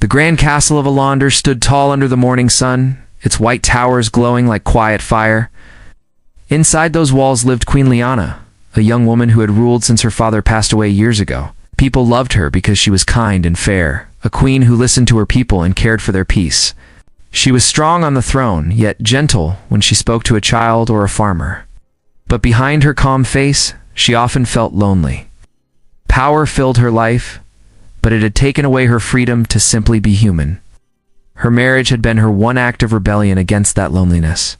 The grand castle of Alander stood tall under the morning sun, its white towers glowing like quiet fire. Inside those walls lived Queen Liana, a young woman who had ruled since her father passed away years ago. People loved her because she was kind and fair, a queen who listened to her people and cared for their peace. She was strong on the throne, yet gentle when she spoke to a child or a farmer. But behind her calm face, she often felt lonely. Power filled her life, but it had taken away her freedom to simply be human. Her marriage had been her one act of rebellion against that loneliness.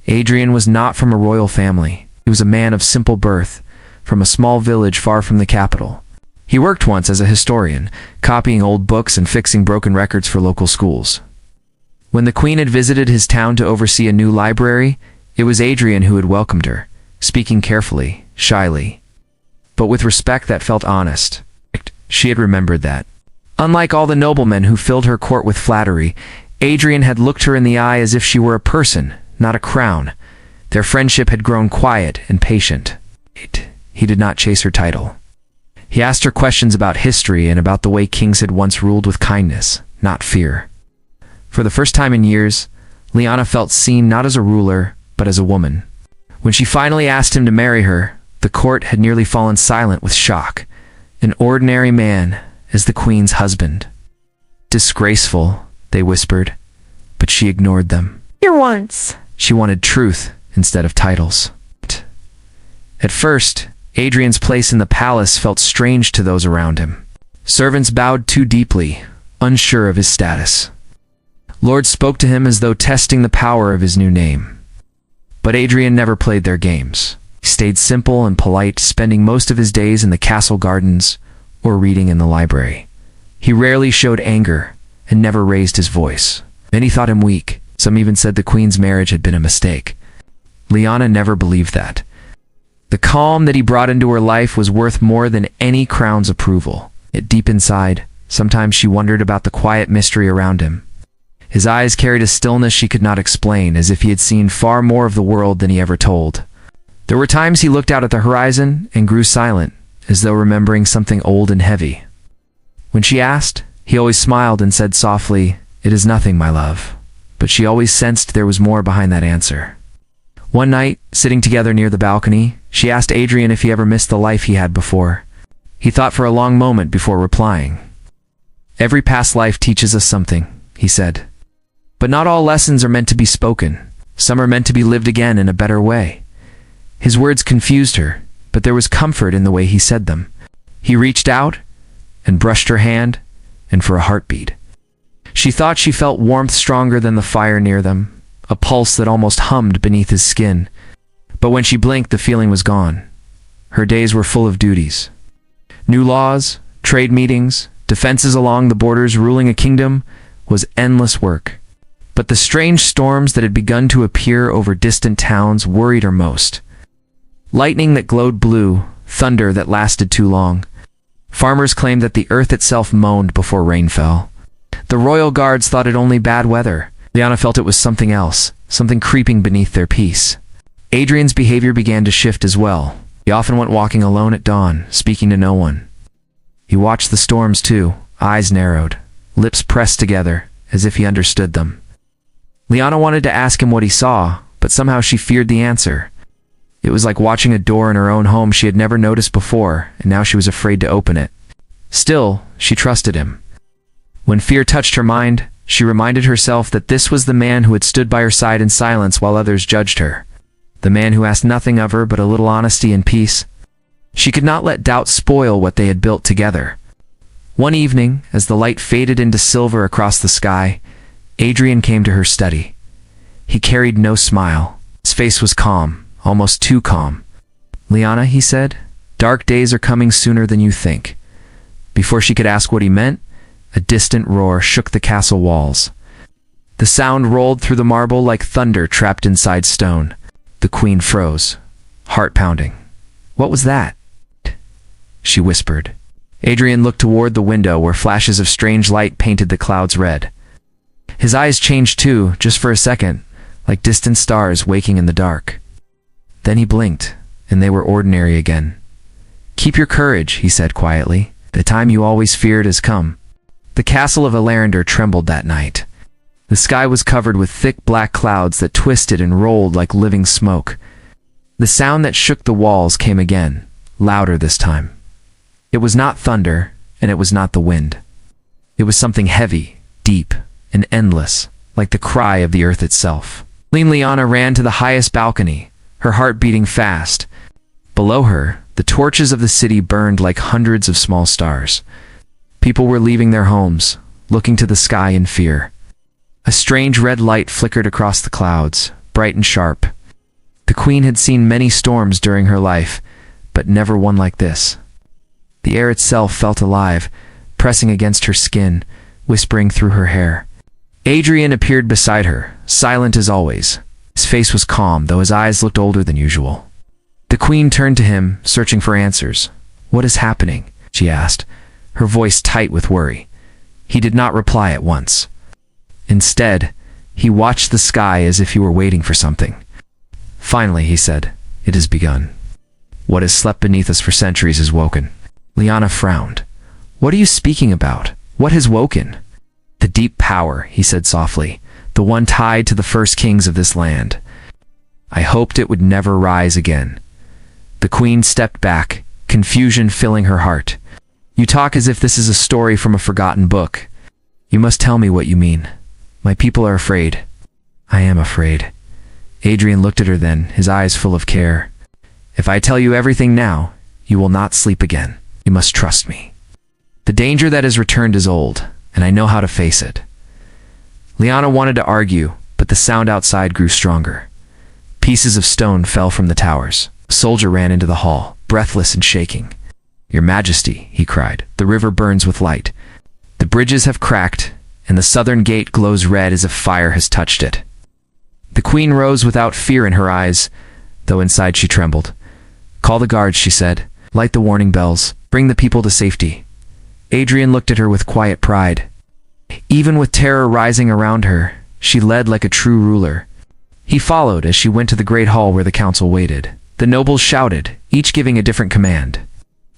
Adrian was not from a royal family. He was a man of simple birth, from a small village far from the capital. He worked once as a historian, copying old books and fixing broken records for local schools. When the queen had visited his town to oversee a new library, it was Adrian who had welcomed her, speaking carefully, shyly, but with respect that felt honest. She had remembered that. Unlike all the noblemen who filled her court with flattery, Adrian had looked her in the eye as if she were a person, not a crown. Their friendship had grown quiet and patient. He did not chase her title. He asked her questions about history and about the way kings had once ruled with kindness, not fear. For the first time in years, Liana felt seen not as a ruler, but as a woman. When she finally asked him to marry her, the court had nearly fallen silent with shock. An ordinary man as the queen's husband. Disgraceful, they whispered, but she ignored them. Here once. She wanted truth instead of titles. At first, Adrian's place in the palace felt strange to those around him. Servants bowed too deeply, unsure of his status. Lords spoke to him as though testing the power of his new name. But Adrian never played their games. He stayed simple and polite, spending most of his days in the castle gardens or reading in the library. He rarely showed anger and never raised his voice. Many thought him weak. Some even said the queen's marriage had been a mistake. Liana never believed that. The calm that he brought into her life was worth more than any crown's approval. Yet deep inside, sometimes she wondered about the quiet mystery around him. His eyes carried a stillness she could not explain, as if he had seen far more of the world than he ever told. There were times he looked out at the horizon and grew silent, as though remembering something old and heavy. When she asked, he always smiled and said softly, "It is nothing, my love." But she always sensed there was more behind that answer. One night, sitting together near the balcony, she asked Adrian if he ever missed the life he had before. He thought for a long moment before replying. "Every past life teaches us something," he said. "But not all lessons are meant to be spoken. Some are meant to be lived again in a better way." His words confused her, but there was comfort in the way he said them. He reached out and brushed her hand, and for a heartbeat. She thought she felt warmth stronger than the fire near them, a pulse that almost hummed beneath his skin. But when she blinked, the feeling was gone. Her days were full of duties. New laws, trade meetings, defenses along the borders, ruling a kingdom was endless work. But the strange storms that had begun to appear over distant towns worried her most. Lightning that glowed blue, thunder that lasted too long. Farmers claimed that the earth itself moaned before rain fell. The royal guards thought it only bad weather. Liana felt it was something else, something creeping beneath their peace. Adrian's behavior began to shift as well. He often went walking alone at dawn, speaking to no one. He watched the storms too, eyes narrowed, lips pressed together, as if he understood them. Liana wanted to ask him what he saw, but somehow she feared the answer. It was like watching a door in her own home she had never noticed before, and now she was afraid to open it. Still, she trusted him. When fear touched her mind, she reminded herself that this was the man who had stood by her side in silence while others judged her. The man who asked nothing of her but a little honesty and peace. She could not let doubt spoil what they had built together. One evening, as the light faded into silver across the sky, Adrian came to her study. He carried no smile. His face was calm, almost too calm. "Liana," he said, "dark days are coming sooner than you think." Before she could ask what he meant, a distant roar shook the castle walls. The sound rolled through the marble like thunder trapped inside stone. The queen froze, heart pounding. "What was that?" she whispered. Adrian looked toward the window where flashes of strange light painted the clouds red. His eyes changed too, just for a second, like distant stars waking in the dark. Then he blinked, and they were ordinary again. "Keep your courage," he said quietly. "The time you always feared has come." The castle of Elarander trembled that night. The sky was covered with thick black clouds that twisted and rolled like living smoke. The sound that shook the walls came again, louder this time. It was not thunder, and it was not the wind. It was something heavy, deep, and endless, like the cry of the earth itself. Liana ran to the highest balcony, her heart beating fast. Below her, the torches of the city burned like hundreds of small stars. People were leaving their homes, looking to the sky in fear. A strange red light flickered across the clouds, bright and sharp. The queen had seen many storms during her life, but never one like this. The air itself felt alive, pressing against her skin, whispering through her hair. Adrian appeared beside her, silent as always. His face was calm, though his eyes looked older than usual. The queen turned to him, searching for answers. "What is happening?" she asked, her voice tight with worry. He did not reply at once. Instead, he watched the sky as if he were waiting for something. Finally, he said, "It has begun. What has slept beneath us for centuries has woken." Liana frowned. "What are you speaking about? What has woken?" "The deep power," he said softly, "the one tied to the first kings of this land. I hoped it would never rise again." The queen stepped back, confusion filling her heart. "You talk as if this is a story from a forgotten book. You must tell me what you mean. My people are afraid." "I am afraid." Adrian looked at her then, his eyes full of care. "If I tell you everything now, you will not sleep again. You must trust me. The danger that has returned is old, and I know how to face it." Liana wanted to argue, but the sound outside grew stronger. Pieces of stone fell from the towers. A soldier ran into the hall, breathless and shaking. "Your Majesty," he cried, "the river burns with light. The bridges have cracked, and the southern gate glows red as if fire has touched it." The queen rose without fear in her eyes, though inside she trembled. "Call the guards," she said. "Light the warning bells. Bring the people to safety." Adrian looked at her with quiet pride. Even with terror rising around her, she led like a true ruler. He followed as she went to the great hall where the council waited. The nobles shouted, each giving a different command.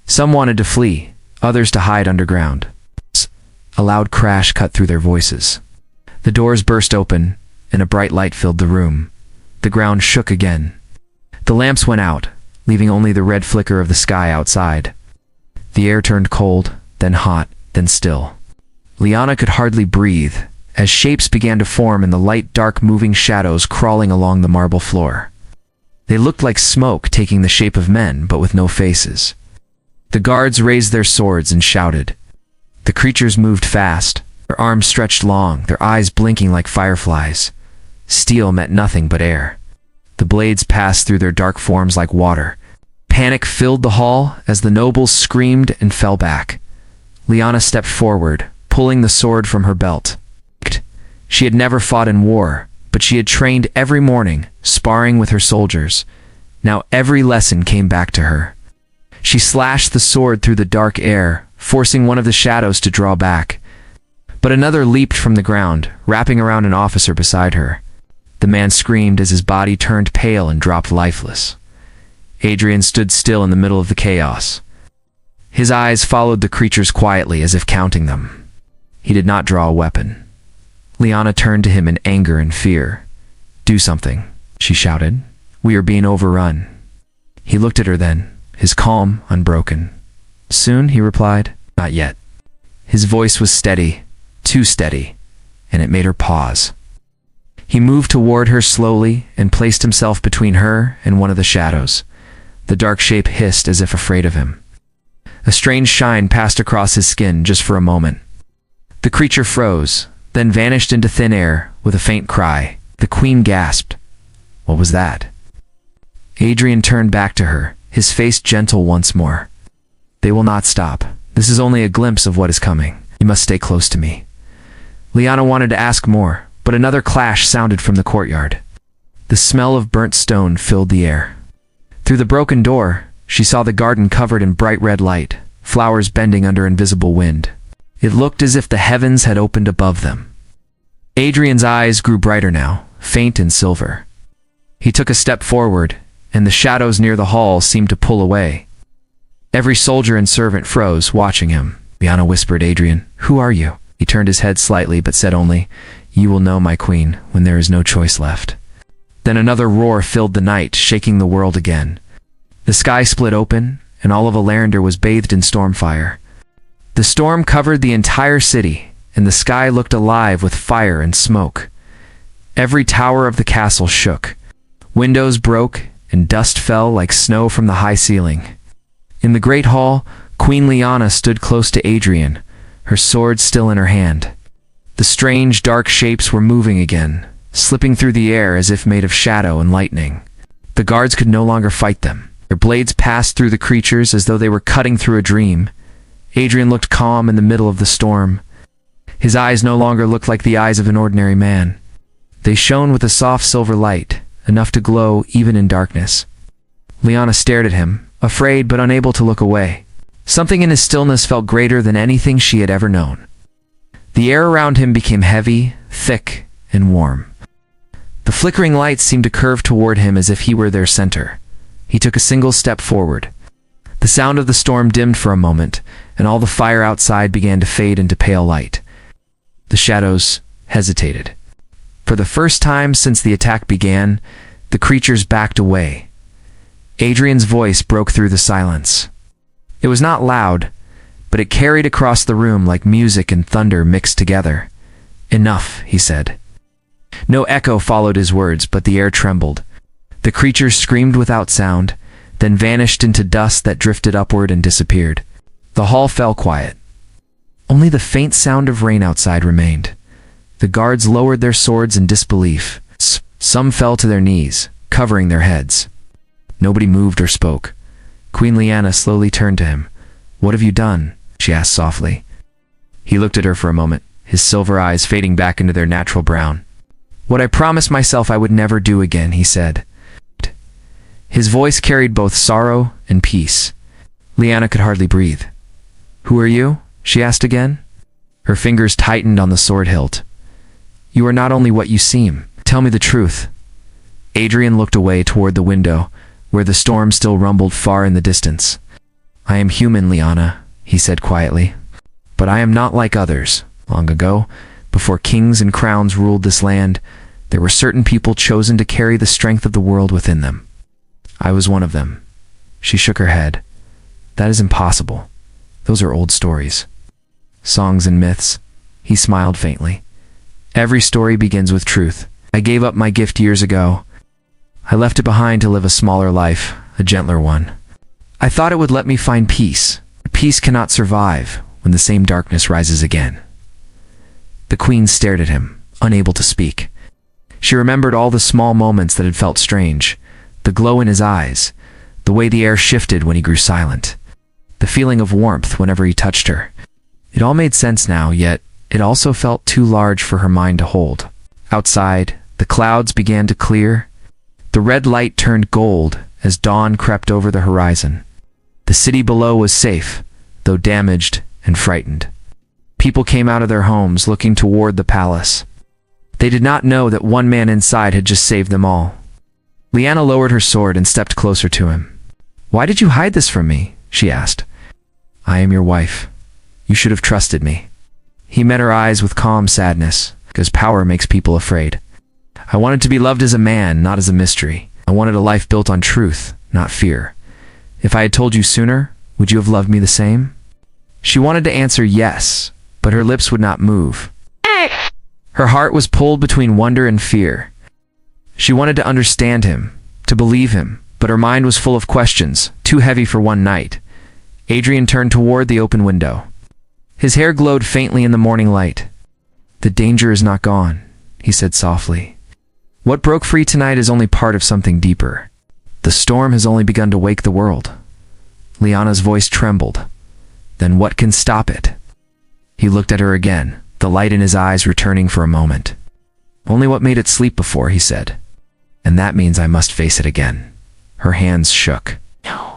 Some wanted to flee, others to hide underground. A loud crash cut through their voices. The doors burst open, and a bright light filled the room. The ground shook again. The lamps went out, leaving only the red flicker of the sky outside. The air turned cold, then hot, then still. Liana could hardly breathe, as shapes began to form in the light dark moving shadows crawling along the marble floor. They looked like smoke taking the shape of men, but with no faces. The guards raised their swords and shouted. The creatures moved fast, their arms stretched long, their eyes blinking like fireflies. Steel met nothing but air. The blades passed through their dark forms like water. Panic filled the hall as the nobles screamed and fell back. Liana stepped forward, pulling the sword from her belt. She had never fought in war, but she had trained every morning, sparring with her soldiers. Now every lesson came back to her. She slashed the sword through the dark air, forcing one of the shadows to draw back. But another leaped from the ground, wrapping around an officer beside her. The man screamed as his body turned pale and dropped lifeless. Adrian stood still in the middle of the chaos. His eyes followed the creatures quietly as if counting them. He did not draw a weapon. Liana turned to him in anger and fear. "Do something," she shouted. "We are being overrun." He looked at her then, his calm unbroken. "Soon," he replied. "Not yet." His voice was steady, too steady, and it made her pause. He moved toward her slowly and placed himself between her and one of the shadows. The dark shape hissed as if afraid of him. A strange shine passed across his skin just for a moment. The creature froze, then vanished into thin air with a faint cry. The queen gasped. What was that? Adrian turned back to her, his face gentle once more. "They will not stop. This is only a glimpse of what is coming. You must stay close to me." Liana wanted to ask more, but another clash sounded from the courtyard. The smell of burnt stone filled the air. Through the broken door, she saw the garden covered in bright red light, flowers bending under invisible wind. It looked as if the heavens had opened above them. Adrian's eyes grew brighter now, faint and silver. He took a step forward, and the shadows near the hall seemed to pull away. Every soldier and servant froze, watching him. Liana whispered, "Adrian, who are you?" He turned his head slightly but said only, "You will know, my queen, when there is no choice left." Then another roar filled the night, shaking the world again. The sky split open, and all of Alarinder was bathed in stormfire. The storm covered the entire city, and the sky looked alive with fire and smoke. Every tower of the castle shook. Windows broke, and dust fell like snow from the high ceiling. In the great hall, Queen Lyanna stood close to Adrian, her sword still in her hand. The strange, dark shapes were moving again, slipping through the air as if made of shadow and lightning. The guards could no longer fight them. Their blades passed through the creatures as though they were cutting through a dream. Adrian looked calm in the middle of the storm. His eyes no longer looked like the eyes of an ordinary man. They shone with a soft silver light, enough to glow even in darkness. Lyanna stared at him, afraid but unable to look away. Something in his stillness felt greater than anything she had ever known. The air around him became heavy, thick, and warm. The flickering lights seemed to curve toward him as if he were their center. He took a single step forward. The sound of the storm dimmed for a moment, and all the fire outside began to fade into pale light. The shadows hesitated. For the first time since the attack began, the creatures backed away. Adrian's voice broke through the silence. It was not loud, but it carried across the room like music and thunder mixed together. "Enough," he said. No echo followed his words, but the air trembled. The creatures screamed without sound, then vanished into dust that drifted upward and disappeared. The hall fell quiet. Only the faint sound of rain outside remained. The guards lowered their swords in disbelief. Some fell to their knees, covering their heads. Nobody moved or spoke. Queen Lyanna slowly turned to him. "What have you done?" she asked softly. He looked at her for a moment, his silver eyes fading back into their natural brown. "What I promised myself I would never do again," he said. His voice carried both sorrow and peace. Lyanna could hardly breathe. "Who are you?" she asked again. Her fingers tightened on the sword hilt. "You are not only what you seem. Tell me the truth." Adrian looked away toward the window, where the storm still rumbled far in the distance. "I am human, Lyanna," he said quietly. "But I am not like others. Long ago, before kings and crowns ruled this land, there were certain people chosen to carry the strength of the world within them. I was one of them." She shook her head. "That is impossible. Those are old stories. Songs and myths." He smiled faintly. "Every story begins with truth. I gave up my gift years ago. I left it behind to live a smaller life, a gentler one. I thought it would let me find peace. Peace cannot survive when the same darkness rises again." The queen stared at him, unable to speak. She remembered all the small moments that had felt strange, the glow in his eyes, the way the air shifted when he grew silent, the feeling of warmth whenever he touched her. It all made sense now, yet it also felt too large for her mind to hold. Outside, the clouds began to clear. The red light turned gold as dawn crept over the horizon. The city below was safe, though damaged and frightened. People came out of their homes looking toward the palace. They did not know that one man inside had just saved them all. Lyanna lowered her sword and stepped closer to him. "Why did you hide this from me?" she asked. "I am your wife. You should have trusted me." He met her eyes with calm sadness, because power makes people afraid. "I wanted to be loved as a man, not as a mystery. I wanted a life built on truth, not fear. If I had told you sooner, would you have loved me the same?" She wanted to answer yes, but her lips would not move. Her heart was pulled between wonder and fear. She wanted to understand him, to believe him, but her mind was full of questions, too heavy for one night. Adrian turned toward the open window. His hair glowed faintly in the morning light. "The danger is not gone," he said softly. "What broke free tonight is only part of something deeper. The storm has only begun to wake the world." Lyanna's voice trembled. "Then what can stop it?" He looked at her again, the light in his eyes returning for a moment. "Only what made it sleep before," he said. "And that means I must face it again." Her hands shook. "No.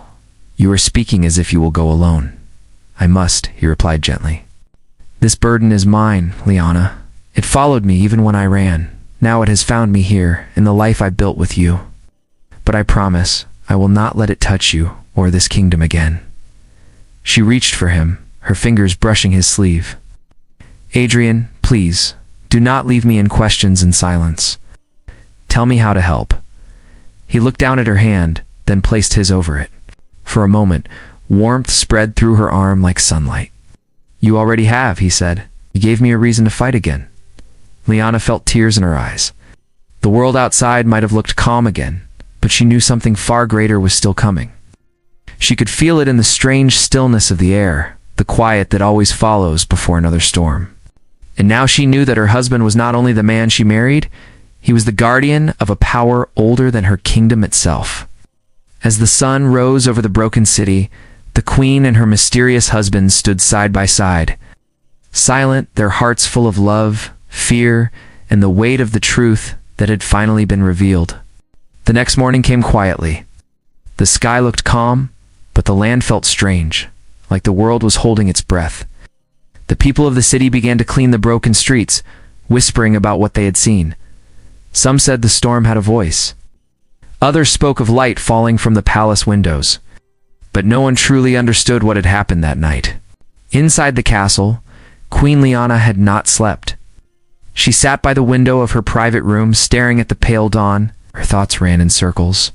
You are speaking as if you will go alone." "I must," he replied gently. "This burden is mine, Lyanna. It followed me even when I ran. Now it has found me here, in the life I built with you. But I promise, I will not let it touch you, or this kingdom again." She reached for him, her fingers brushing his sleeve. Adrian, please, do not leave me in questions and silence. Tell me how to help. He looked down at her hand, then placed his over it. For a moment, warmth spread through her arm like sunlight. You already have, he said. You gave me a reason to fight again. Liana felt tears in her eyes. The world outside might have looked calm again, but she knew something far greater was still coming. She could feel it in the strange stillness of the air, the quiet that always follows before another storm. And now she knew that her husband was not only the man she married, he was the guardian of a power older than her kingdom itself. As the sun rose over the broken city, the queen and her mysterious husband stood side by side, silent, their hearts full of love, fear, and the weight of the truth that had finally been revealed. The next morning came quietly. The sky looked calm, but the land felt strange, like the world was holding its breath. The people of the city began to clean the broken streets, whispering about what they had seen. Some said the storm had a voice. Others spoke of light falling from the palace windows. But no one truly understood what had happened that night. Inside the castle, Queen Liana had not slept. She sat by the window of her private room, staring at the pale dawn. Her thoughts ran in circles.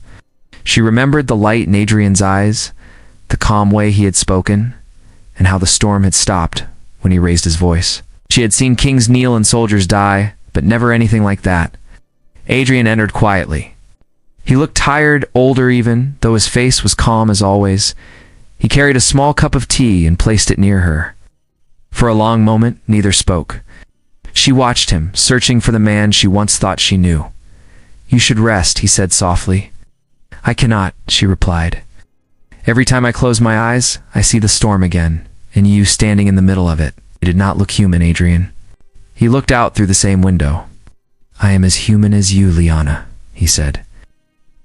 She remembered the light in Adrian's eyes, the calm way he had spoken, and how the storm had stopped when he raised his voice. She had seen kings kneel and soldiers die, but never anything like that. Adrian entered quietly. He looked tired, older even, though his face was calm as always. He carried a small cup of tea and placed it near her. For a long moment, neither spoke. She watched him, searching for the man she once thought she knew. You should rest, he said softly. I cannot, she replied. Every time I close my eyes, I see the storm again, and you standing in the middle of it. It did not look human, Adrian. He looked out through the same window. I am as human as you, Liana, he said.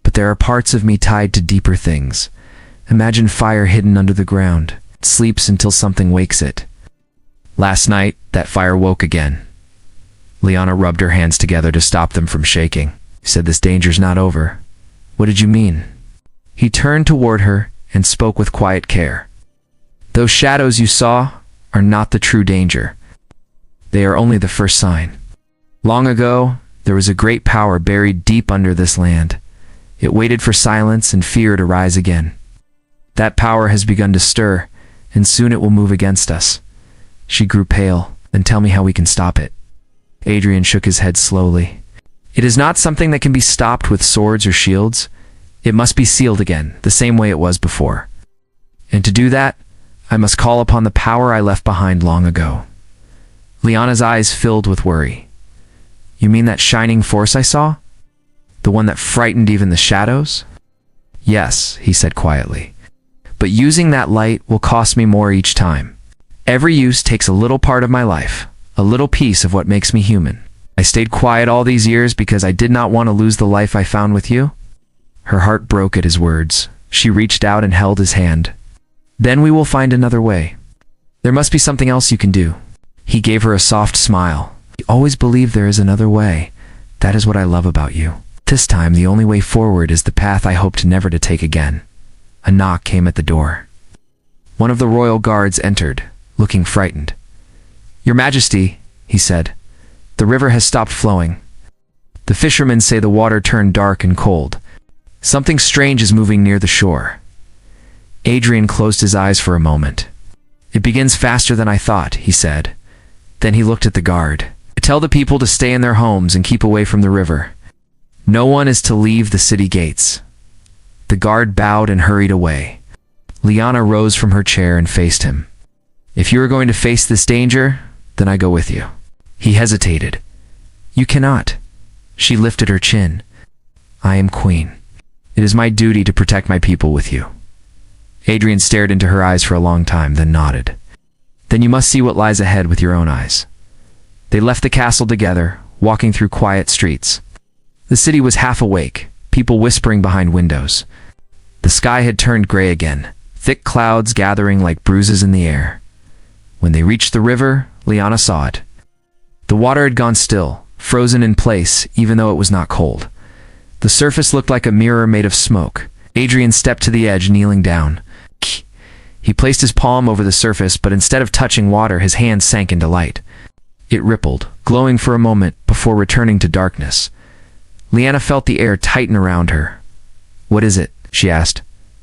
But there are parts of me tied to deeper things. Imagine fire hidden under the ground. It sleeps until something wakes it. Last night, that fire woke again. Liana rubbed her hands together to stop them from shaking. He said, this danger's not over. What did you mean? He turned toward her and spoke with quiet care. Those shadows you saw are not the true danger. They are only the first sign. Long ago, there was a great power buried deep under this land. It waited for silence and fear to rise again. That power has begun to stir, and soon it will move against us. She grew pale. Then tell me how we can stop it. Adrian shook his head slowly. It is not something that can be stopped with swords or shields. It must be sealed again, the same way it was before. And to do that, I must call upon the power I left behind long ago. Liana's eyes filled with worry. You mean that shining force I saw? The one that frightened even the shadows? Yes, he said quietly. But using that light will cost me more each time. Every use takes a little part of my life, a little piece of what makes me human. I stayed quiet all these years because I did not want to lose the life I found with you. Her heart broke at his words. She reached out and held his hand. Then we will find another way. There must be something else you can do. He gave her a soft smile. You always believe there is another way. That is what I love about you. This time, the only way forward is the path I hoped never to take again. A knock came at the door. One of the royal guards entered, looking frightened. Your Majesty, he said, the river has stopped flowing. The fishermen say the water turned dark and cold. Something strange is moving near the shore. Adrian closed his eyes for a moment. It begins faster than I thought, he said. Then he looked at the guard. Tell the people to stay in their homes and keep away from the river. No one is to leave the city gates. The guard bowed and hurried away. Liana rose from her chair and faced him. If you are going to face this danger, then I go with you. He hesitated. You cannot. She lifted her chin. I am queen. It is my duty to protect my people with you. Adrian stared into her eyes for a long time, then nodded. Then you must see what lies ahead with your own eyes. They left the castle together, walking through quiet streets. The city was half awake, people whispering behind windows. The sky had turned gray again, thick clouds gathering like bruises in the air. When they reached the river, Liana saw it. The water had gone still, frozen in place, even though it was not cold. The surface looked like a mirror made of smoke. Adrian stepped to the edge, kneeling down. He placed his palm over the surface, but instead of touching water, his hand sank into light. It rippled, glowing for a moment before returning to darkness. Liana felt the air tighten around her. "What is it?" she asked.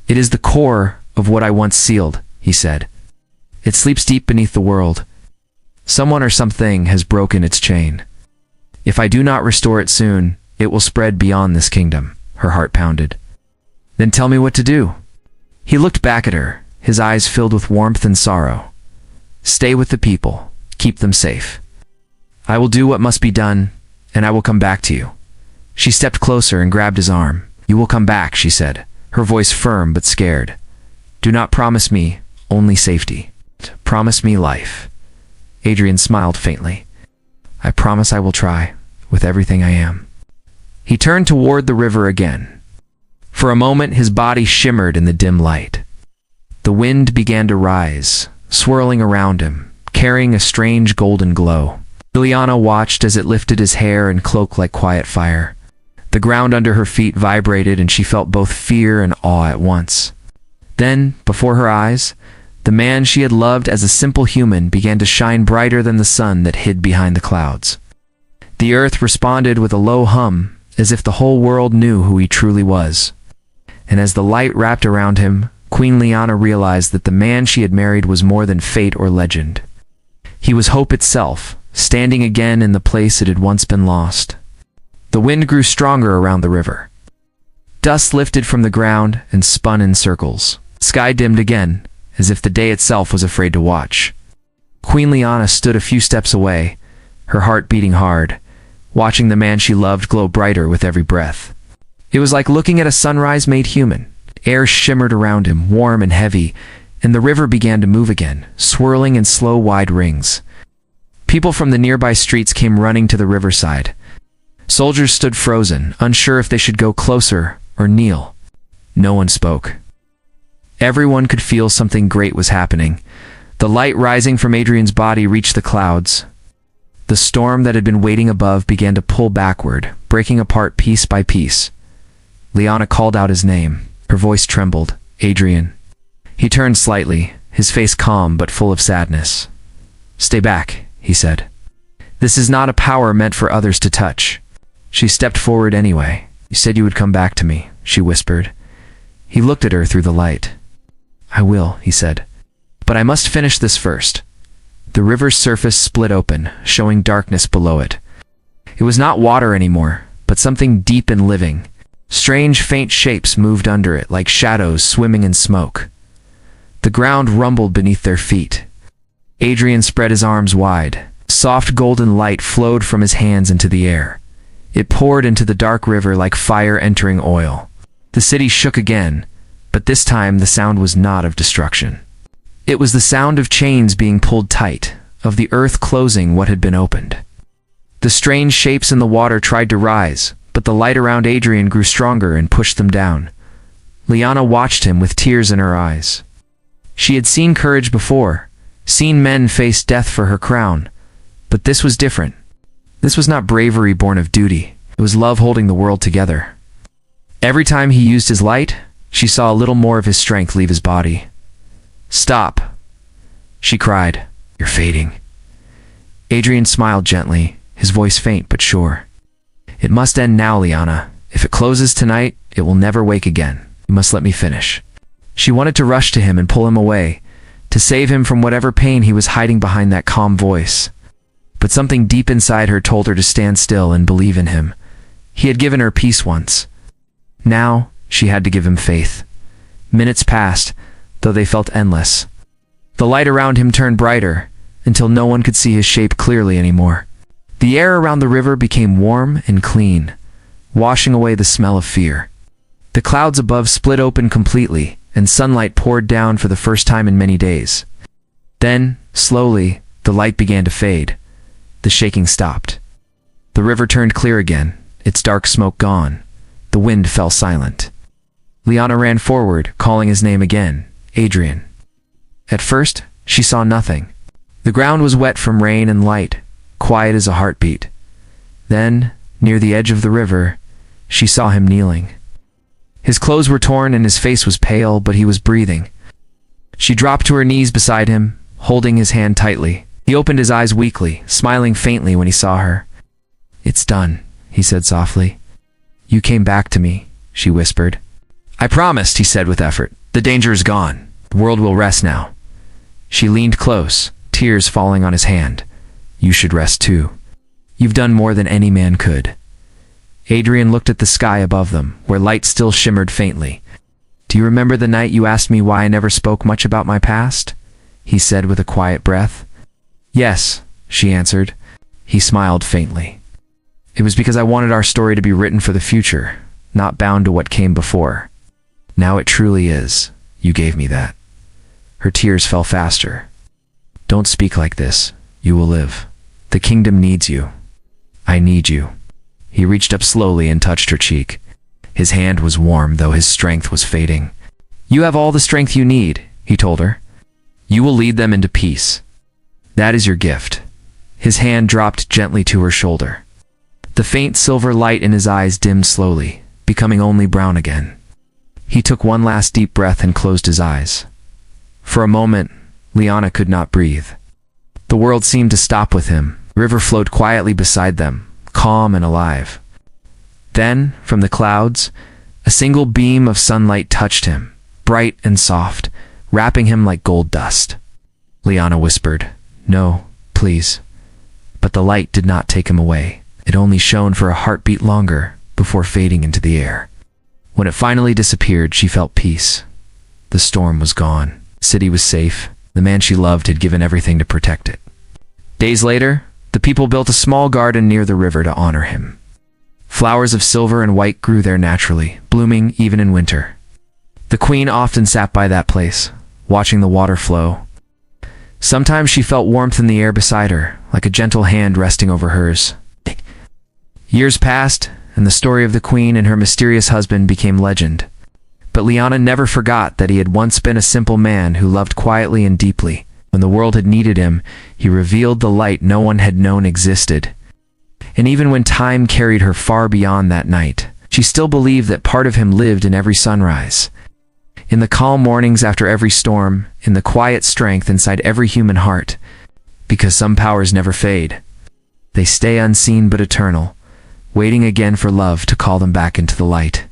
"It is the core of what I once sealed," he said. "It sleeps deep beneath the world. Someone or something has broken its chain. If I do not restore it soon, it will spread beyond this kingdom." Her heart pounded. "Then tell me what to do." He looked back at her, his eyes filled with warmth and sorrow. "Stay with the people. Keep them safe. I will do what must be done, and I will come back to you." She stepped closer and grabbed his arm. "You will come back," she said, her voice firm but scared. "Do not promise me only safety. Promise me life." Adrian smiled faintly. "I promise I will try, with everything I am." He turned toward the river again. For a moment his body shimmered in the dim light. The wind began to rise, swirling around him, carrying a strange golden glow. Liana watched as it lifted his hair and cloak like quiet fire. The ground under her feet vibrated and she felt both fear and awe at once. Then, before her eyes, the man she had loved as a simple human began to shine brighter than the sun that hid behind the clouds. The earth responded with a low hum, as if the whole world knew who he truly was. And as the light wrapped around him, Queen Liana realized that the man she had married was more than fate or legend. He was hope itself, standing again in the place it had once been lost. The wind grew stronger around the river. Dust lifted from the ground and spun in circles. Sky dimmed again, as if the day itself was afraid to watch. Queen Liana stood a few steps away, her heart beating hard, watching the man she loved glow brighter with every breath. It was like looking at a sunrise made human. Air shimmered around him, warm and heavy, and the river began to move again, swirling in slow, wide rings. People from the nearby streets came running to the riverside. Soldiers stood frozen, unsure if they should go closer or kneel. No one spoke. Everyone could feel something great was happening. The light rising from Adrian's body reached the clouds. The storm that had been waiting above began to pull backward, breaking apart piece by piece. Liana called out his name. Her voice trembled. "Adrian." He turned slightly, his face calm but full of sadness. "Stay back," he said. "This is not a power meant for others to touch." She stepped forward anyway. "You said you would come back to me," she whispered. He looked at her through the light. "I will," he said. "But I must finish this first." The river's surface split open, showing darkness below it. It was not water anymore, but something deep and living. Strange, faint shapes moved under it, like shadows swimming in smoke. The ground rumbled beneath their feet. Adrian spread his arms wide. Soft golden light flowed from his hands into the air. It poured into the dark river like fire entering oil. The city shook again, but this time the sound was not of destruction. It was the sound of chains being pulled tight, of the earth closing what had been opened. The strange shapes in the water tried to rise, but the light around Adrian grew stronger and pushed them down. Liana watched him with tears in her eyes. She had seen courage before, seen men face death for her crown, but this was different. This was not bravery born of duty, it was love holding the world together. Every time he used his light, she saw a little more of his strength leave his body. "Stop," she cried. "You're fading." Adrian smiled gently, his voice faint but sure. "It must end now, Liana. If it closes tonight, it will never wake again. You must let me finish." She wanted to rush to him and pull him away, to save him from whatever pain he was hiding behind that calm voice. But something deep inside her told her to stand still and believe in him. He had given her peace once. Now, she had to give him faith. Minutes passed, though they felt endless. The light around him turned brighter, until no one could see his shape clearly anymore. The air around the river became warm and clean, washing away the smell of fear. The clouds above split open completely, and sunlight poured down for the first time in many days. Then, slowly, the light began to fade. The shaking stopped. The river turned clear again, its dark smoke gone. The wind fell silent. Liana ran forward, calling his name again, Adrian. At first, she saw nothing. The ground was wet from rain and light, quiet as a heartbeat. Then, near the edge of the river, she saw him kneeling. His clothes were torn and his face was pale, but he was breathing. She dropped to her knees beside him, holding his hand tightly. He opened his eyes weakly, smiling faintly when he saw her. "It's done," he said softly. "You came back to me," she whispered. "I promised," he said with effort. "The danger is gone. The world will rest now." She leaned close, tears falling on his hand. "You should rest too. You've done more than any man could." Adrian looked at the sky above them, where light still shimmered faintly. "Do you remember the night you asked me why I never spoke much about my past?" he said with a quiet breath. "Yes," she answered. He smiled faintly. "It was because I wanted our story to be written for the future, not bound to what came before. Now it truly is. You gave me that." Her tears fell faster. "Don't speak like this. You will live. The kingdom needs you. I need you." He reached up slowly and touched her cheek. His hand was warm, though his strength was fading. "You have all the strength you need," he told her. "You will lead them into peace. That is your gift." His hand dropped gently to her shoulder. The faint silver light in his eyes dimmed slowly, becoming only brown again. He took one last deep breath and closed his eyes. For a moment, Liana could not breathe. The world seemed to stop with him. The river flowed quietly beside them, calm and alive. Then, from the clouds, a single beam of sunlight touched him, bright and soft, wrapping him like gold dust. Liana whispered, "No, please." But the light did not take him away. It only shone for a heartbeat longer before fading into the air. When it finally disappeared, she felt peace. The storm was gone. The city was safe. The man she loved had given everything to protect it. Days later, the people built a small garden near the river to honor him. Flowers of silver and white grew there naturally, blooming even in winter. The queen often sat by that place, watching the water flow. Sometimes she felt warmth in the air beside her, like a gentle hand resting over hers. Years passed, and the story of the queen and her mysterious husband became legend. But Liana never forgot that he had once been a simple man who loved quietly and deeply. When the world had needed him, he revealed the light no one had known existed. And even when time carried her far beyond that night, she still believed that part of him lived in every sunrise. In the calm mornings after every storm, in the quiet strength inside every human heart. Because some powers never fade. They stay unseen but eternal, waiting again for love to call them back into the light.